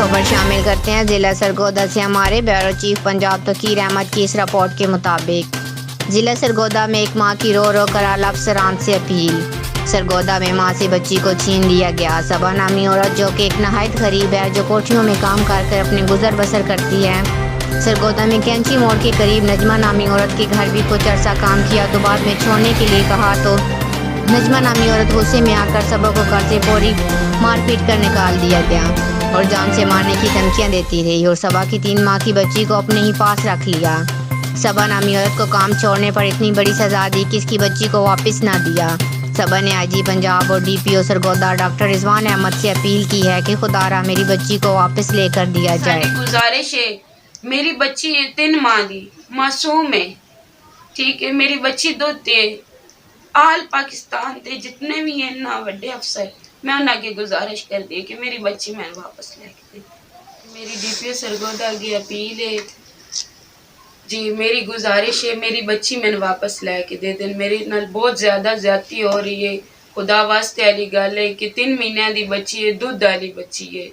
خبر شامل کرتے ہیں ضلع سرگودا سے ہمارے بیورو چیف پنجاب تقیر احمد کی اس رپورٹ کے مطابق ضلع سرگودا میں ایک ماں کی رو رو کر اعلیٰ افسران سے اپیل۔ سرگودا میں ماں سے بچی کو چھین لیا گیا۔ صبا نامی عورت جو کہ ایک نہایت غریب ہے، جو کوٹھیوں میں کام کر اپنے گزر بسر کرتی ہے، سرگودا میں کینچی موڑ کے قریب نجمہ نامی عورت کے گھر بھی کچھ عرصہ کام کیا تو بعد میں چھوڑنے کے لیے کہا تو نجمہ نامی عورت غصے میں آ کر صبا کو گھر سے پوری مار پیٹ کر نکال دیا گیا اور جان سے مارنے کی دھمکیاں دیتی رہی اور صبا کی 3 ماہ کی بچی کو اپنے ہی پاس رکھ لیا۔ صبا نامی عورت کو کام چھوڑنے پر اتنی بڑی سزا دی کہ اس کی بچی کو واپس نہ دیا۔ صبا نے آئی جی پنجاب اور ڈی پی او سرگودا ڈاکٹر رضوان احمد سے اپیل کی ہے کہ خدا را میری بچی کو واپس لے کر دیا جائے۔ گزارش ہے، میری بچی 3 ماہ دی معصوم ہے، ٹھیک ہے، میری بچی دودھ ہے۔ آل پاکستان تے جتنے بھی ہیں نا وڈے افسر، میں انہاں کی گزارش کر دی کہ میری بچی میں واپس لے کے دے۔ میری ڈی پی او سرگودا کی اپیل ہے جی، میری گزارش ہے میری بچی میں واپس لے کے دے دیں۔ میری نال بہت زیادہ زیادتی ہو رہی ہے۔ خدا واسطے والی گل ہے کہ 3 مہینے دی بچی ہے، دودھ والی بچی ہے۔